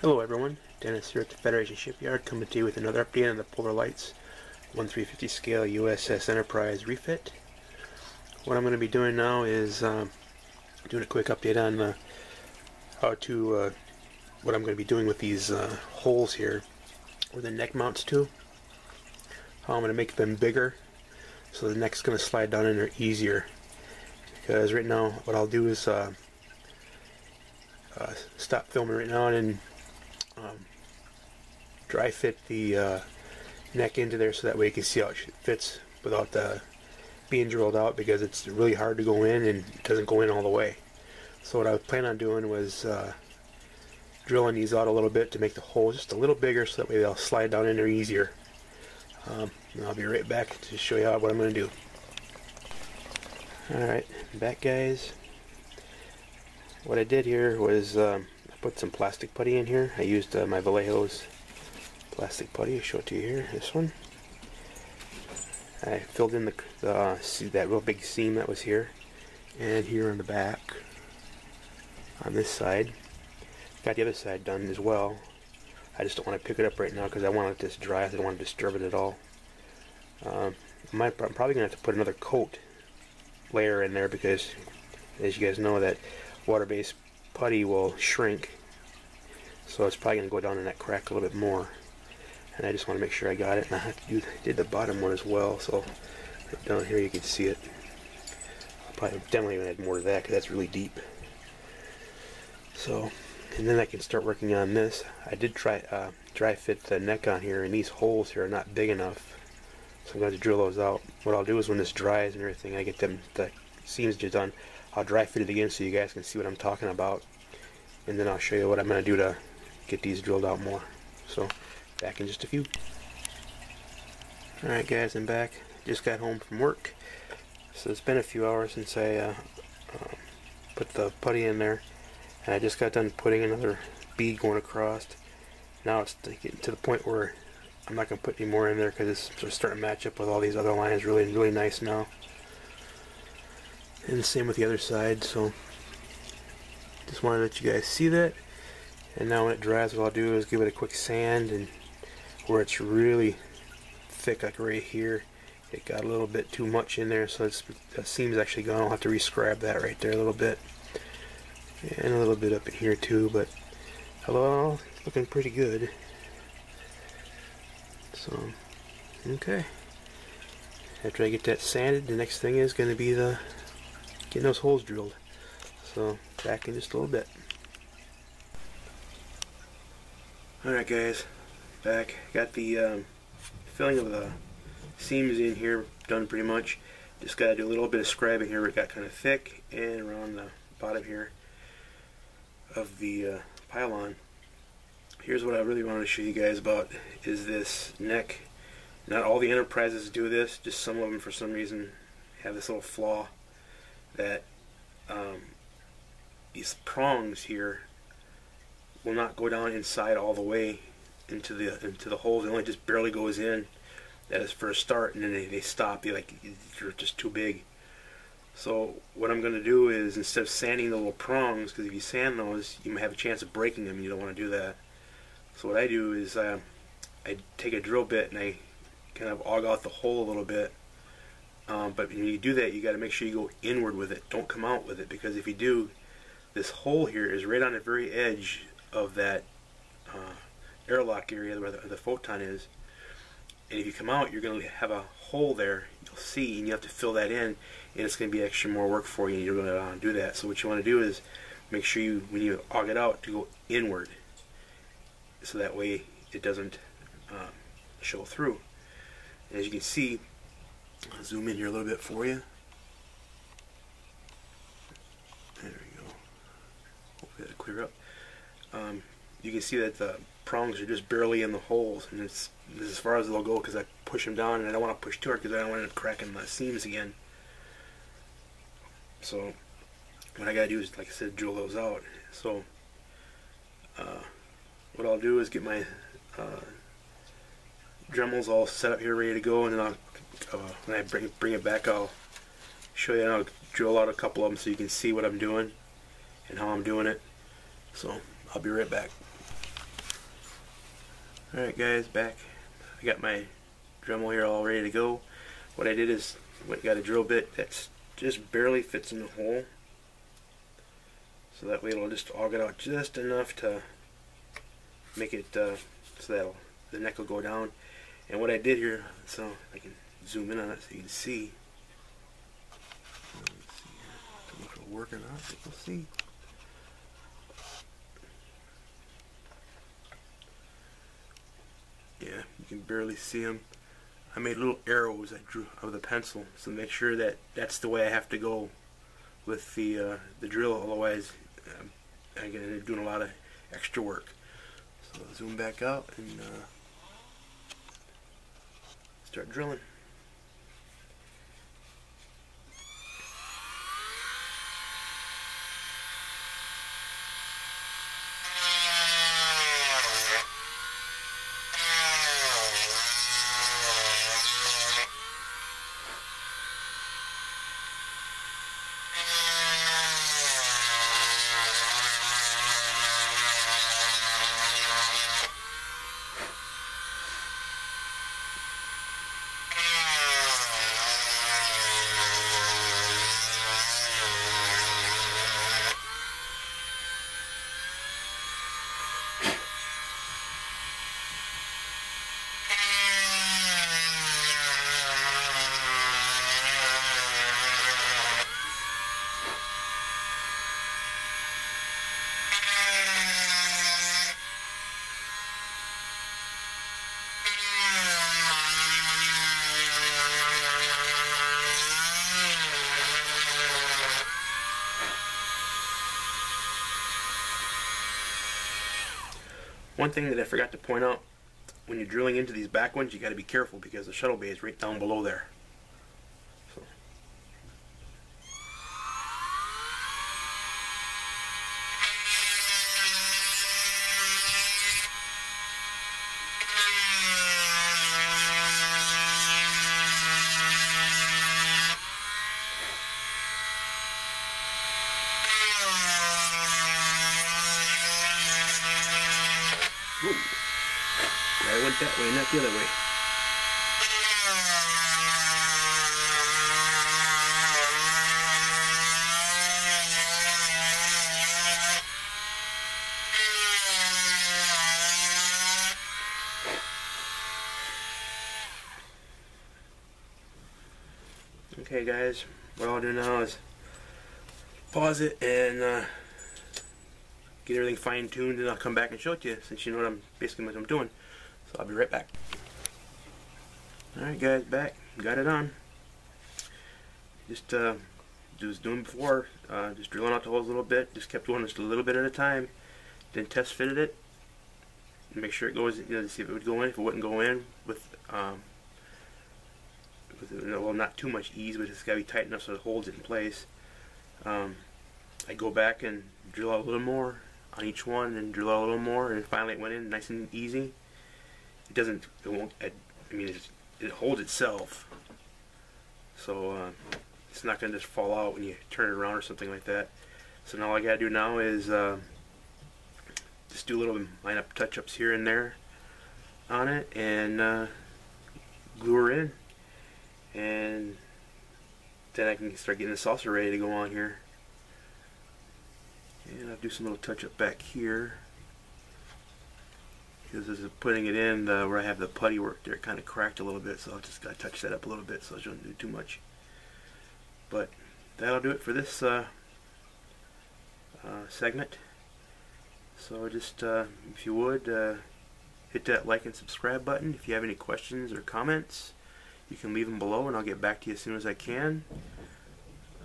Hello everyone, Dennis here at the Federation Shipyard coming to you with another update on the Polar Lights 1/350 scale USS Enterprise refit. What I'm going to be doing now is doing a quick update on what I'm going to be doing with these holes here where the neck mounts to. How I'm going to make them bigger so the neck's going to slide down in there easier. Because right now what I'll do is stop filming right now and dry fit the neck into there so that way you can see how it fits without being drilled out, because it's really hard to go in and it doesn't go in all the way. So what I was planning on doing was drilling these out a little bit to make the hole just a little bigger so that way they'll slide down in there easier. And I'll be right back to show you what I'm going to do. Alright, back guys. What I did here was I put some plastic putty in here. I used my Vallejo's plastic putty. I'll show it to you here, this one. I filled in that real big seam that was here, and here on the back, on this side. Got the other side done as well. I just don't want to pick it up right now because I want to let this dry. I don't want to disturb it at all. I'm probably going to have to put another coat layer in there because, as you guys know, that water-based putty will shrink, so it's probably going to go down in that crack a little bit more. And I just want to make sure I got it, and I did the bottom one as well, so down here you can see it. I'll probably definitely add more to that because that's really deep. So, and then I can start working on this. I did dry fit the neck on here, and these holes here are not big enough, so I'm going to drill those out. What I'll do is when this dries and everything, I get the seams just done, I'll dry fit it again so you guys can see what I'm talking about, and then I'll show you what I'm going to do to get these drilled out more. So, back in just a few. Alright guys, I'm back. Just got home from work. So it's been a few hours since I put the putty in there, and I just got done putting another bead going across. Now it's getting to the point where I'm not going to put any more in there because it's sort of starting to match up with all these other lines really nice now. And the same with the other side, so just wanted to let you guys see that. And now when it dries, what I'll do is give it a quick sand, and where it's really thick, like right here, it got a little bit too much in there, so the seam's actually gone. I'll have to rescribe that right there a little bit, and a little bit up in here too, but hello, it's looking pretty good. So, okay. After I get that sanded, the next thing is going to be getting those holes drilled. So, back in just a little bit. Alright guys, back. Got the filling of the seams in here done pretty much. Just got to do a little bit of scribing here where it got kind of thick, and around the bottom here of the pylon. Here's what I really wanted to show you guys about, is this neck. Not all the Enterprises do this, just some of them for some reason have this little flaw that these prongs here will not go down inside all the way into the holes. It only just barely goes in. That is for a start, and then they stop. They're just too big. So what I'm going to do is, instead of sanding the little prongs, because if you sand those, you might have a chance of breaking them, and you don't want to do that. So what I do is I take a drill bit and I kind of aug out the hole a little bit. But when you do that, you got to make sure you go inward with it. Don't come out with it, because if you do, this hole here is right on the very edge of that airlock area where the photon is, and if you come out, you're going to have a hole there. You'll see, and you have to fill that in, and it's going to be extra more work for you, and you're going to do that. So what you want to do is make sure you, when you aug it out, to go inward, so that way it doesn't show through. And as you can see, I'll zoom in here a little bit for you. There we go. Hopefully that'll clear up. You can see that the prongs are just barely in the holes, and this is as far as they'll go because I push them down, and I don't want to push too hard because I don't want to end up cracking my seams again. So what I gotta do is, like I said, drill those out. So what I'll do is get my Dremels all set up here, ready to go, and then I'll when I bring it back, I'll show you, and I'll drill out a couple of them so you can see what I'm doing and how I'm doing it. So I'll be right back. Alright guys, back. I got my Dremel here all ready to go. What I did is got a drill bit that's just barely fits in the hole, so that way it'll just aug it out just enough to make it so that the neck will go down. And what I did here, so I can zoom in on it so you can see. Let's see here. If it'll work or not, we'll see. Yeah, you can barely see them. I made little arrows I drew with a pencil, so make sure that that's the way I have to go with the drill. Otherwise, I'm gonna be doing a lot of extra work. So I'll zoom back out and start drilling. One thing that I forgot to point out, when you're drilling into these back ones, you got to be careful because the shuttle bay is right down below there. So. Ooh. I went that way, not the other way. Okay guys, what I'll do now is pause it and get everything fine-tuned, and I'll come back and show it to you, since you know what I'm doing. So I'll be right back. Alright guys, back. Got it on. Just was doing before, just drilling out the holes a little bit, just kept going just a little bit at a time. Then test fitted it. Make sure it goes, to see if it would go in. If it wouldn't go in with well, not too much ease, but it's got to be tight enough so it holds it in place. I go back and drill out a little more on each one, and drill out a little more, and finally it went in nice and easy. It won't, I mean, it holds itself, so it's not going to just fall out when you turn it around or something like that. So now all I got to do now is just do a little line-up touch-ups here and there on it, and glue her in, and then I can start getting the saucer ready to go on here. And I'll do some little touch-up back here, because as I'm putting it in, where I have the putty work there, it kind of cracked a little bit, so I'll just gotta touch that up a little bit so I don't do too much. But that'll do it for this segment. So just if you would hit that like and subscribe button. If you have any questions or comments, you can leave them below and I'll get back to you as soon as I can.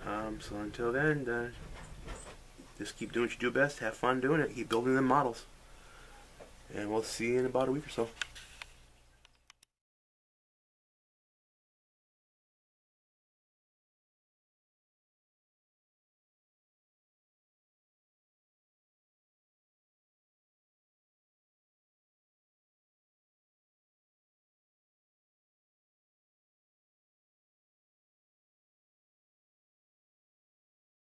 So until then, just keep doing what you do best, have fun doing it, keep building them models, and we'll see you in about a week or so.